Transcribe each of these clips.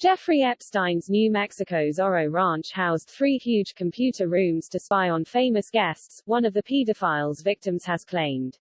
Jeffrey Epstein's New Mexico's Zorro Ranch housed 3 huge computer rooms to spy on famous guests, one of the pedophile's victims has claimed.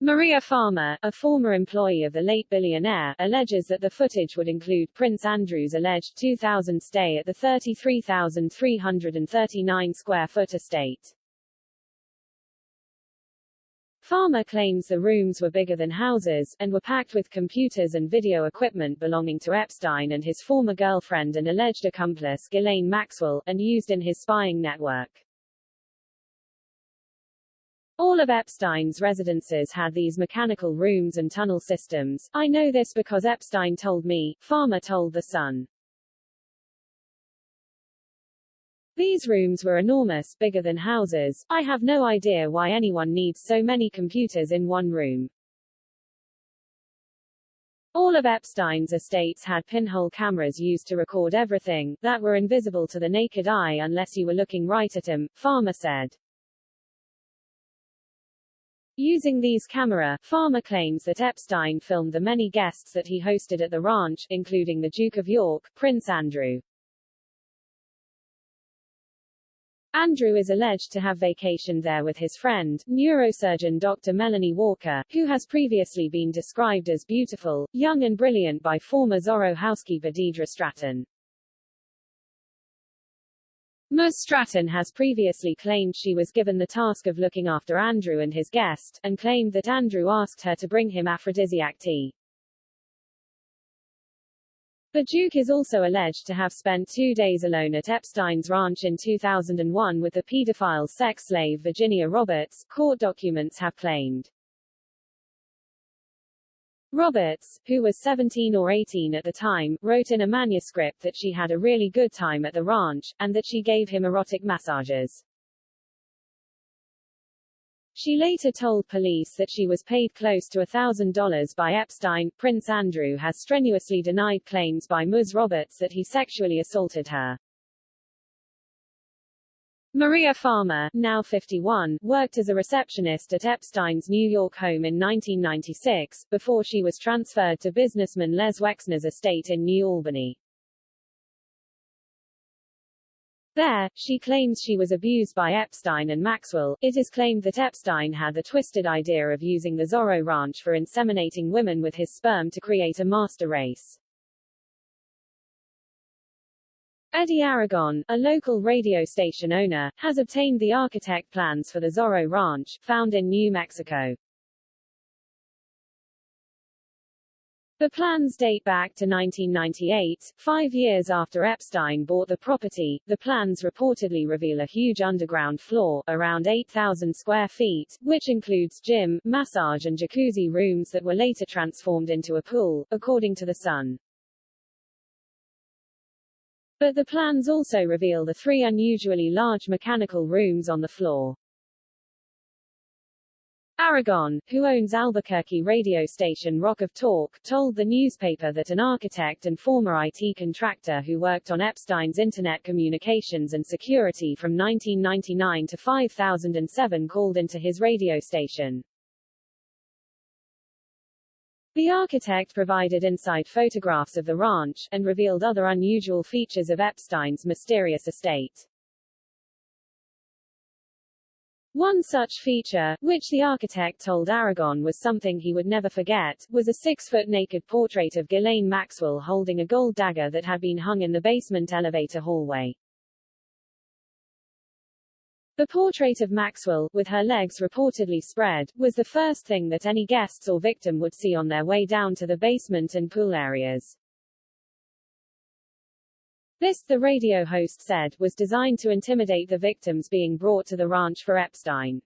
Maria Farmer, a former employee of the late billionaire, alleges that the footage would include Prince Andrew's alleged 2000 stay at the 33,339 square foot estate. Farmer claims the rooms were bigger than houses, and were packed with computers and video equipment belonging to Epstein and his former girlfriend and alleged accomplice Ghislaine Maxwell, and used in his spying network. All of Epstein's residences had these mechanical rooms and tunnel systems. I know this because Epstein told me, Farmer told The Sun. These rooms were enormous, bigger than houses. I have no idea why anyone needs so many computers in one room. All of Epstein's estates had pinhole cameras used to record everything, that were invisible to the naked eye unless you were looking right at him, Farmer said. Using these camera, Farmer claims that Epstein filmed the many guests that he hosted at the ranch, including the Duke of York, Prince Andrew. Andrew is alleged to have vacationed there with his friend, neurosurgeon Dr. Melanie Walker, who has previously been described as beautiful, young and brilliant by former Zorro housekeeper Deidre Stratton. Ms. Stratton has previously claimed she was given the task of looking after Andrew and his guest, and claimed that Andrew asked her to bring him aphrodisiac tea. The Duke is also alleged to have spent 2 days alone at Epstein's ranch in 2001 with the pedophile sex slave Virginia Roberts, court documents have claimed. Roberts, who was 17 or 18 at the time, wrote in a manuscript that she had a really good time at the ranch, and that she gave him erotic massages. She later told police that she was paid close to $1,000 by Epstein. Prince Andrew has strenuously denied claims by Ms. Roberts that he sexually assaulted her. Maria Farmer, now 51, worked as a receptionist at Epstein's New York home in 1996, before she was transferred to businessman Les Wexner's estate in New Albany. There, she claims she was abused by Epstein and Maxwell. It is claimed that Epstein had the twisted idea of using the Zorro Ranch for inseminating women with his sperm to create a master race. Eddie Aragon, a local radio station owner, has obtained the architect plans for the Zorro Ranch, found in New Mexico. The plans date back to 1998, 5 years after Epstein bought the property. The plans reportedly reveal a huge underground floor, around 8,000 square feet, which includes gym, massage and jacuzzi rooms that were later transformed into a pool, according to The Sun. But the plans also reveal the 3 unusually large mechanical rooms on the floor. Aragon, who owns Albuquerque radio station Rock of Talk, told the newspaper that an architect and former IT contractor who worked on Epstein's internet communications and security from 1999 to 2007 called into his radio station. The architect provided inside photographs of the ranch, and revealed other unusual features of Epstein's mysterious estate. One such feature, which the architect told Aragon was something he would never forget, was a 6-foot naked portrait of Ghislaine Maxwell holding a gold dagger that had been hung in the basement elevator hallway. The portrait of Maxwell, with her legs reportedly spread, was the first thing that any guests or victim would see on their way down to the basement and pool areas. This, the radio host said, was designed to intimidate the victims being brought to the ranch for Epstein.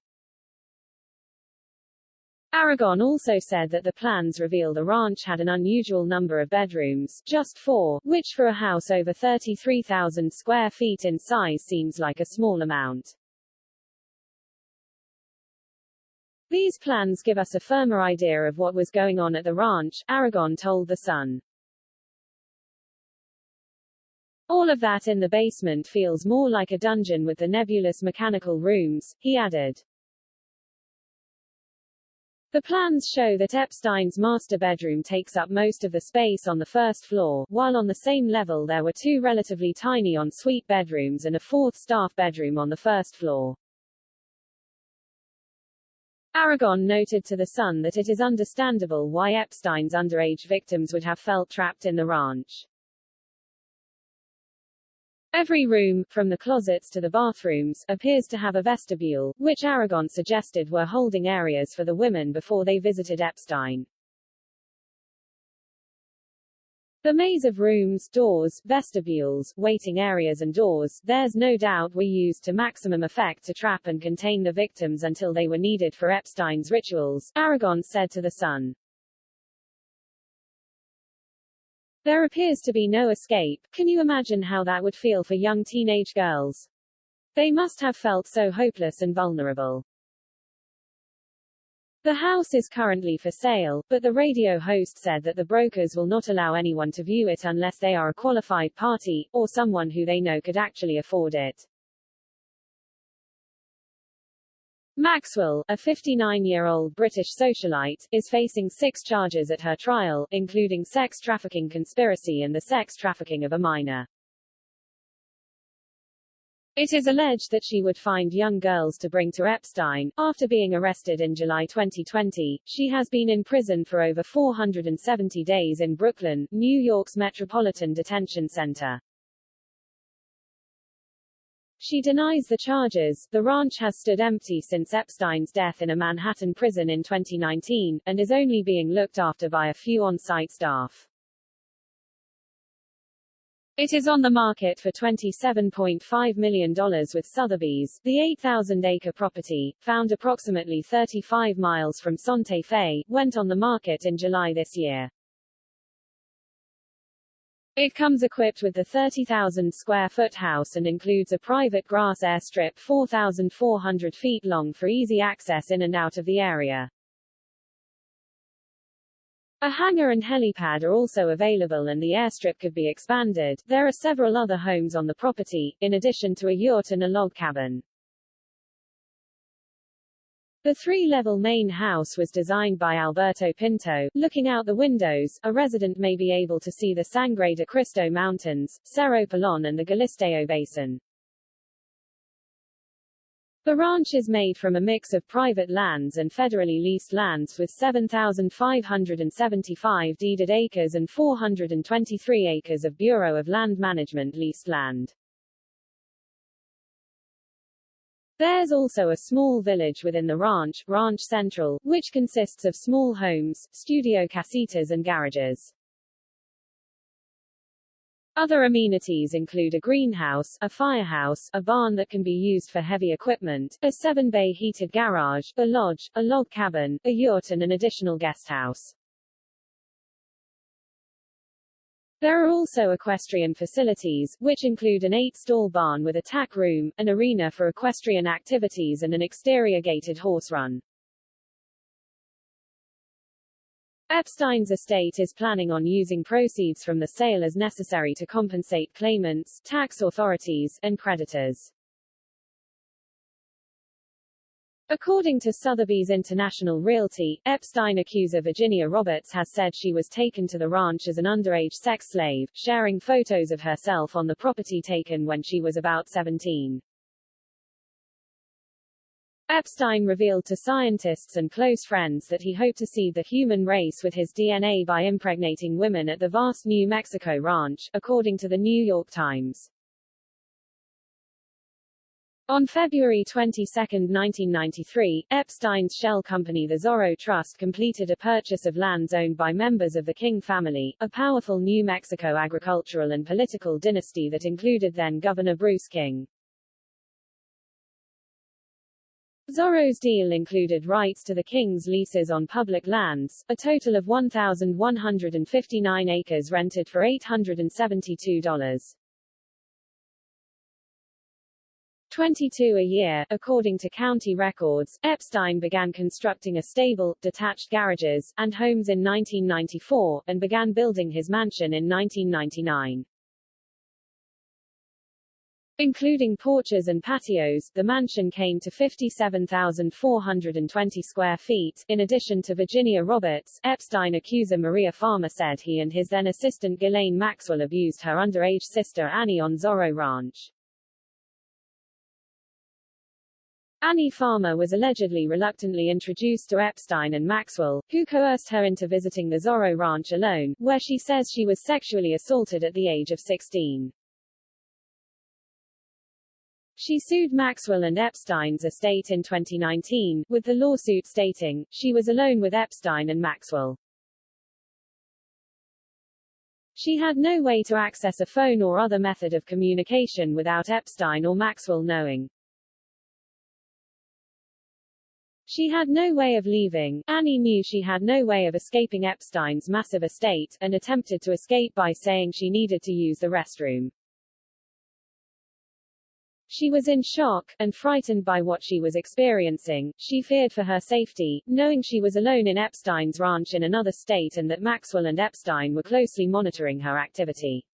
Aragon also said that the plans reveal the ranch had an unusual number of bedrooms, just 4, which for a house over 33,000 square feet in size seems like a small amount. These plans give us a firmer idea of what was going on at the ranch, Aragon told The Sun. All of that in the basement feels more like a dungeon with the nebulous mechanical rooms, he added. The plans show that Epstein's master bedroom takes up most of the space on the first floor, while on the same level there were two relatively tiny en-suite bedrooms and a fourth staff bedroom on the first floor. Aragon noted to The Sun that it is understandable why Epstein's underage victims would have felt trapped in the ranch. Every room, from the closets to the bathrooms, appears to have a vestibule, which Aragon suggested were holding areas for the women before they visited Epstein. The maze of rooms, doors, vestibules, waiting areas and doors, there's no doubt were used to maximum effect to trap and contain the victims until they were needed for Epstein's rituals, Aragon said to The Sun. There appears to be no escape. Can you imagine how that would feel for young teenage girls? They must have felt so hopeless and vulnerable. The house is currently for sale, but the radio host said that the brokers will not allow anyone to view it unless they are a qualified party, or someone who they know could actually afford it. Maxwell, a 59-year-old British socialite, is facing 6 charges at her trial, including sex trafficking conspiracy and the sex trafficking of a minor. It is alleged that she would find young girls to bring to Epstein. After being arrested in July 2020, she has been in prison for over 470 days in Brooklyn, New York's Metropolitan Detention Center. She denies the charges. The ranch has stood empty since Epstein's death in a Manhattan prison in 2019, and is only being looked after by a few on-site staff. It is on the market for $27.5 million with Sotheby's. The 8,000-acre property, found approximately 35 miles from Santa Fe, went on the market in July this year. It comes equipped with the 30,000-square-foot house and includes a private grass airstrip 4,400 feet long for easy access in and out of the area. A hangar and helipad are also available and the airstrip could be expanded. There are several other homes on the property, in addition to a yacht and a log cabin. The 3-level main house was designed by Alberto Pinto. Looking out the windows, a resident may be able to see the Sangre de Cristo Mountains, Cerro Pelon and the Galisteo Basin. The ranch is made from a mix of private lands and federally leased lands with 7,575 deeded acres and 423 acres of Bureau of Land Management leased land. There's also a small village within the ranch, Ranch Central, which consists of small homes, studio casitas and garages. Other amenities include a greenhouse, a firehouse, a barn that can be used for heavy equipment, a 7-bay heated garage, a lodge, a log cabin, a yacht and an additional guest house. There are also equestrian facilities, which include an 8-stall barn with a tack room, an arena for equestrian activities and an exterior gated horse run. Epstein's estate is planning on using proceeds from the sale as necessary to compensate claimants, tax authorities, and creditors. According to Sotheby's International Realty, Epstein accuser Virginia Roberts has said she was taken to the ranch as an underage sex slave, sharing photos of herself on the property taken when she was about 17. Epstein revealed to scientists and close friends that he hoped to seed the human race with his DNA by impregnating women at the vast New Mexico ranch, according to the New York Times. On February 22, 1993, Epstein's shell company the Zorro Trust completed a purchase of lands owned by members of the King family, a powerful New Mexico agricultural and political dynasty that included then-Governor Bruce King. Zorro's deal included rights to the King's leases on public lands, a total of 1,159 acres rented for $872. 22 a year. According to county records, Epstein began constructing a stable, detached garages, and homes in 1994, and began building his mansion in 1999. Including porches and patios, the mansion came to 57,420 square feet. In addition to Virginia Roberts, Epstein accuser Maria Farmer said he and his then assistant Ghislaine Maxwell abused her underage sister Annie on Zorro Ranch. Annie Farmer was allegedly reluctantly introduced to Epstein and Maxwell, who coerced her into visiting the Zorro Ranch alone, where she says she was sexually assaulted at the age of 16. She sued Maxwell and Epstein's estate in 2019, with the lawsuit stating, she was alone with Epstein and Maxwell. She had no way to access a phone or other method of communication without Epstein or Maxwell knowing. She had no way of leaving. Annie knew she had no way of escaping Epstein's massive estate, and attempted to escape by saying she needed to use the restroom. She was in shock, and frightened by what she was experiencing. She feared for her safety, knowing she was alone in Epstein's ranch in another state and that Maxwell and Epstein were closely monitoring her activity.